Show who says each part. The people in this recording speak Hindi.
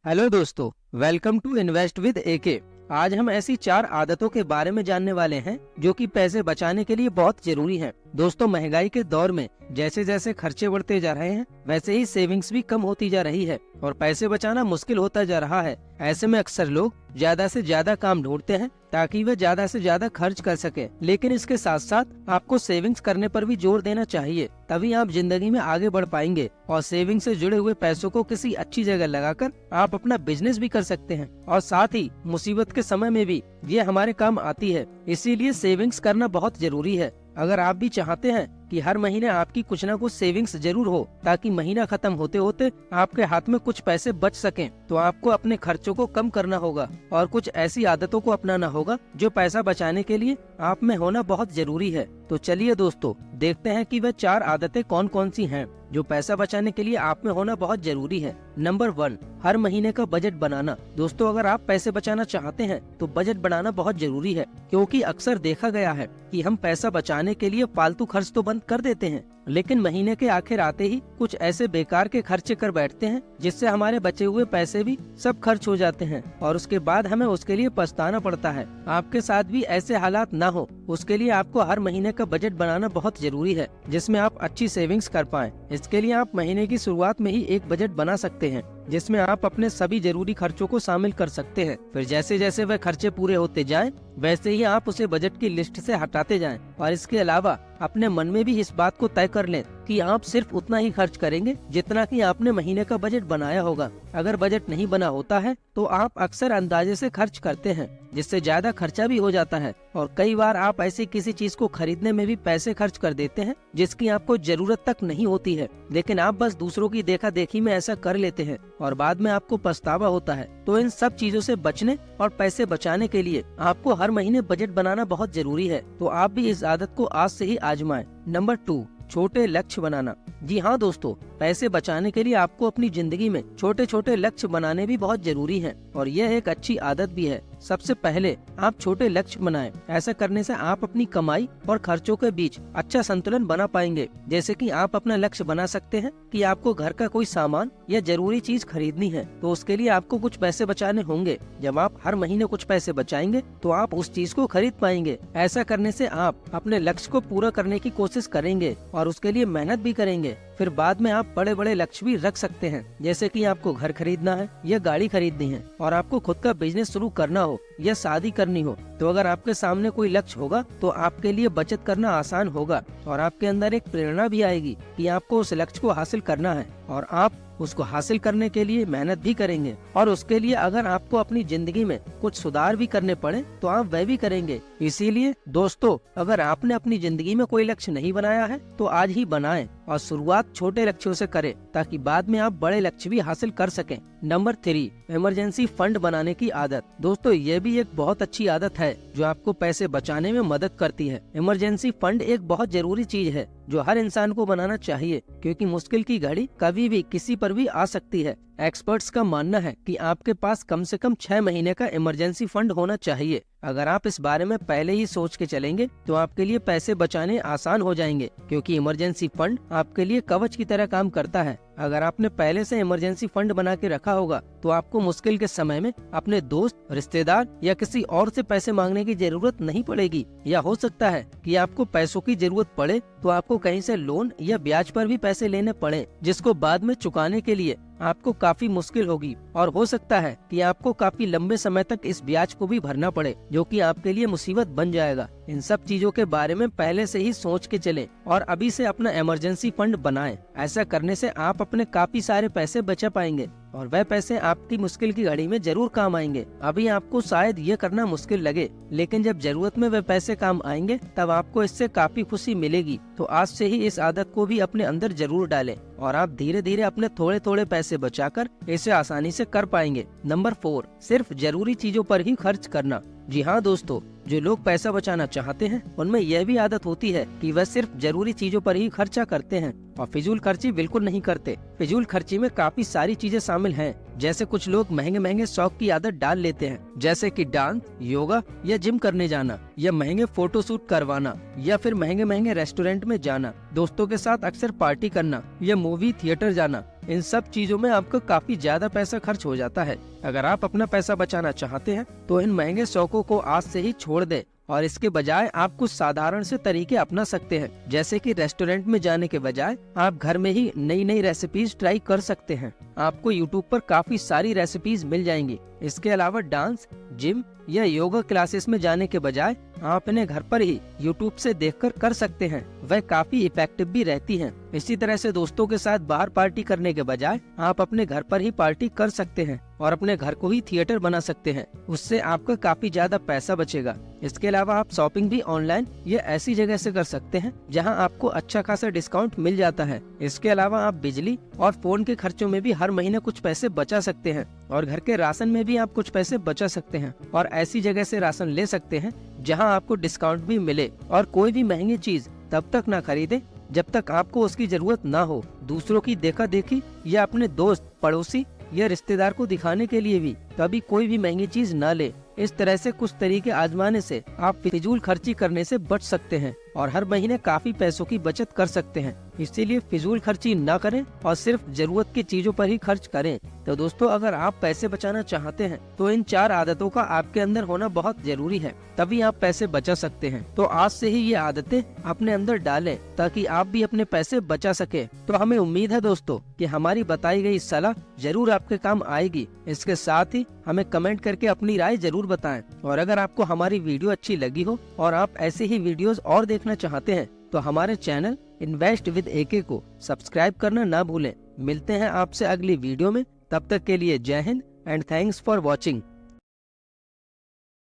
Speaker 1: हेलो दोस्तों, वेलकम टू इन्वेस्ट विद एके। आज हम ऐसी 4 आदतों के बारे में जानने वाले हैं जो कि पैसे बचाने के लिए बहुत जरूरी हैं। दोस्तों, महंगाई के दौर में जैसे जैसे खर्चे बढ़ते जा रहे हैं वैसे ही सेविंग्स भी कम होती जा रही है और पैसे बचाना मुश्किल होता जा रहा है। ऐसे में अक्सर लोग ज्यादा से ज्यादा काम ढूंढते हैं ताकि वे ज्यादा से ज्यादा खर्च कर सके, लेकिन इसके साथ साथ आपको सेविंग्स करने पर भी जोर देना चाहिए, तभी आप जिंदगी में आगे बढ़ पाएंगे और सेविंग से जुड़े हुए पैसों को किसी अच्छी जगह लगाकर आप अपना बिजनेस भी कर सकते हैं और साथ ही मुसीबत के समय में भी ये हमारे काम आती है। इसीलिए सेविंग्स करना बहुत जरूरी है। अगर आप भी चाहते हैं कि हर महीने आपकी कुछ न कुछ सेविंग्स जरूर हो ताकि महीना खत्म होते होते आपके हाथ में कुछ पैसे बच सकें, तो आपको अपने खर्चों को कम करना होगा और कुछ ऐसी आदतों को अपनाना होगा जो पैसा बचाने के लिए आप में होना बहुत जरूरी है। तो चलिए दोस्तों, देखते हैं कि वह 4 आदतें कौन कौन सी हैं जो पैसा बचाने के लिए आप में होना बहुत जरूरी है। नंबर 1, हर महीने का बजट बनाना। दोस्तों, अगर आप पैसे बचाना चाहते हैं तो बजट बनाना बहुत जरूरी है, क्योंकि अक्सर देखा गया है कि हम पैसा बचाने के लिए फालतू खर्च तो बंद कर देते हैं, लेकिन महीने के आखिर आते ही कुछ ऐसे बेकार के खर्चे कर बैठते हैं जिससे हमारे बचे हुए पैसे भी सब खर्च हो जाते हैं और उसके बाद हमें उसके लिए पछताना पड़ता है। आपके साथ भी ऐसे हालात ना हो, उसके लिए आपको हर महीने का बजट बनाना बहुत जरूरी है जिसमें आप अच्छी सेविंग्स कर पाएं। इसके लिए आप महीने की शुरुआत में ही एक बजट बना सकते हैं जिसमें आप अपने सभी जरूरी खर्चों को शामिल कर सकते हैं। फिर जैसे जैसे वह खर्चे पूरे होते जाएं, वैसे ही आप उसे बजट की लिस्ट से हटाते जाएं और इसके अलावा अपने मन में भी इस बात को तय कर लें कि आप सिर्फ उतना ही खर्च करेंगे जितना कि आपने महीने का बजट बनाया होगा। अगर बजट नहीं बना होता है तो आप अक्सर अंदाजे से खर्च करते हैं जिससे ज्यादा खर्चा भी हो जाता है और कई बार आप ऐसी किसी चीज को खरीदने में भी पैसे खर्च कर देते हैं जिसकी आपको जरूरत तक नहीं होती है, लेकिन आप बस दूसरों की देखा देखी में ऐसा कर लेते हैं और बाद में आपको पछतावा होता है। तो इन सब चीजों से बचने और पैसे बचाने के लिए आपको हर महीने बजट बनाना बहुत जरूरी है। तो आप भी इस आदत को आज से ही आजमाएं। नंबर 2, छोटे लक्ष्य बनाना। जी हाँ दोस्तों, पैसे बचाने के लिए आपको अपनी जिंदगी में छोटे छोटे लक्ष्य बनाने भी बहुत जरूरी हैं और यह एक अच्छी आदत भी है। सबसे पहले आप छोटे लक्ष्य बनाएं। ऐसा करने से आप अपनी कमाई और खर्चों के बीच अच्छा संतुलन बना पाएंगे। जैसे कि आप अपना लक्ष्य बना सकते हैं कि आपको घर का कोई सामान या जरूरी चीज खरीदनी है, तो उसके लिए आपको कुछ पैसे बचाने होंगे। जब आप हर महीने कुछ पैसे बचाएंगे तो आप उस चीज को खरीद पाएंगे। ऐसा करने से आप अपने लक्ष्य को पूरा करने की कोशिश करेंगे और उसके लिए मेहनत भी करेंगे। फिर बाद में आप बड़े बड़े लक्ष्य भी रख सकते हैं, जैसे कि आपको घर खरीदना है या गाड़ी खरीदनी है और आपको खुद का बिजनेस शुरू करना हो या शादी करनी हो। तो अगर आपके सामने कोई लक्ष्य होगा तो आपके लिए बचत करना आसान होगा और आपके अंदर एक प्रेरणा भी आएगी कि आपको उस लक्ष्य को हासिल करना है और आप उसको हासिल करने के लिए मेहनत भी करेंगे। और उसके लिए अगर आपको अपनी जिंदगी में कुछ सुधार भी करने पड़े तो आप वह भी करेंगे। इसीलिए दोस्तों, अगर आपने अपनी जिंदगी में कोई लक्ष्य नहीं बनाया है तो आज ही बनाएं और शुरुआत छोटे लक्ष्यों से करें ताकि बाद में आप बड़े लक्ष्य भी हासिल कर सकें। नंबर 3, इमरजेंसी फंड बनाने की आदत। दोस्तों, ये भी एक बहुत अच्छी आदत है जो आपको पैसे बचाने में मदद करती है। इमरजेंसी फंड एक बहुत जरूरी चीज है जो हर इंसान को बनाना चाहिए, क्योंकि मुश्किल की घड़ी कभी भी किसी पर भी आ सकती है। एक्सपर्ट्स का मानना है कि आपके पास कम से कम 6 महीने का इमरजेंसी फंड होना चाहिए। अगर आप इस बारे में पहले ही सोच के चलेंगे तो आपके लिए पैसे बचाने आसान हो जाएंगे, क्योंकि इमरजेंसी फंड आपके लिए कवच की तरह काम करता है। अगर आपने पहले से इमरजेंसी फंड बना के रखा होगा तो आपको मुश्किल के समय में अपने दोस्त, रिश्तेदार या किसी और से पैसे मांगने की जरूरत नहीं पड़ेगी। या हो सकता है कि आपको पैसों की जरूरत पड़े तो आपको कहीं से लोन या ब्याज पर भी पैसे लेने पड़े, जिसको बाद में चुकाने के लिए आपको काफी मुश्किल होगी और हो सकता है कि आपको काफी लंबे समय तक इस ब्याज को भी भरना पड़े, जो कि आपके लिए मुसीबत बन जाएगा। इन सब चीजों के बारे में पहले से ही सोच के चलें और अभी से अपना इमरजेंसी फंड बनाएं। ऐसा करने से आप अपने काफी सारे पैसे बचा पाएंगे और वह पैसे आपकी मुश्किल की घड़ी में जरूर काम आएंगे। अभी आपको शायद ये करना मुश्किल लगे, लेकिन जब जरूरत में वह पैसे काम आएंगे तब आपको इससे काफी खुशी मिलेगी। तो आज से ही इस आदत को भी अपने अंदर जरूर डालें और आप धीरे धीरे अपने थोड़े थोड़े पैसे बचाकर इसे आसानी से कर पाएंगे। नंबर 4, सिर्फ जरूरी चीजों पर ही खर्च करना। जी हाँ दोस्तों, जो लोग पैसा बचाना चाहते हैं उनमें यह भी आदत होती है कि वह सिर्फ जरूरी चीजों पर ही खर्चा करते हैं और फिजूल खर्ची बिल्कुल नहीं करते। फिजूल खर्ची में काफी सारी चीजें शामिल हैं, जैसे कुछ लोग महंगे महंगे शौक की आदत डाल लेते हैं, जैसे कि डांस, योगा या जिम करने जाना, या महंगे फोटो शूट करवाना, या फिर महंगे महंगे रेस्टोरेंट में जाना, दोस्तों के साथ अक्सर पार्टी करना, या मूवी थिएटर जाना। इन सब चीजों में आपका काफी ज्यादा पैसा खर्च हो जाता है। अगर आप अपना पैसा बचाना चाहते हैं तो इन महंगे शौकों को आज से ही छोड़ दें और इसके बजाय आप कुछ साधारण से तरीके अपना सकते हैं। जैसे कि रेस्टोरेंट में जाने के बजाय आप घर में ही नई नई रेसिपीज ट्राई कर सकते हैं। आपको यूट्यूब पर काफी सारी रेसिपीज मिल जाएंगी। इसके अलावा डांस, जिम या योगा क्लासेस में जाने के बजाय आप इन्हें घर पर ही यूट्यूब से देखकर कर सकते हैं। वह काफी इफेक्टिव भी रहती हैं। इसी तरह से दोस्तों के साथ बाहर पार्टी करने के बजाय आप अपने घर पर ही पार्टी कर सकते हैं और अपने घर को ही थिएटर बना सकते हैं। उससे आपका काफी ज्यादा पैसा बचेगा। इसके अलावा आप शॉपिंग भी ऑनलाइन या ऐसी जगह से कर सकते हैं जहां आपको अच्छा खासा डिस्काउंट मिल जाता है। इसके अलावा आप बिजली और फोन के खर्चों में भी हर महीने कुछ पैसे बचा सकते हैं और घर के राशन में भी आप कुछ पैसे बचा सकते हैं और ऐसी जगह से राशन ले सकते हैं जहां आपको डिस्काउंट भी मिले। और कोई भी महंगी चीज तब तक ना खरीदे जब तक आपको उसकी जरूरत ना हो। दूसरों की देखा देखी या अपने दोस्त, पड़ोसी या रिश्तेदार को दिखाने के लिए भी कभी कोई भी महंगी चीज ना ले। इस तरह से कुछ तरीके आजमाने से आप फिजूल खर्ची करने से बच सकते हैं और हर महीने काफी पैसों की बचत कर सकते हैं। इसीलिए फिजूल खर्ची ना करें और सिर्फ जरूरत की चीजों पर ही खर्च करें। तो दोस्तों, अगर आप पैसे बचाना चाहते हैं तो इन 4 आदतों का आपके अंदर होना बहुत जरूरी है, तभी आप पैसे बचा सकते हैं। तो आज से ही ये आदतें अपने अंदर डालें ताकि आप भी अपने पैसे बचा सके। तो हमें उम्मीद है दोस्तों कि हमारी बताई गई सलाह जरूर आपके काम आएगी। इसके साथ ही हमें कमेंट करके अपनी राय जरूर बताएं। और अगर आपको हमारी वीडियो अच्छी लगी हो और आप ऐसे ही वीडियोस और देखना चाहते हैं तो हमारे चैनल इन्वेस्ट विद एके को सब्सक्राइब करना ना भूलें। मिलते हैं आपसे अगली वीडियो में। तब तक के लिए जय Hind and thanks for watching.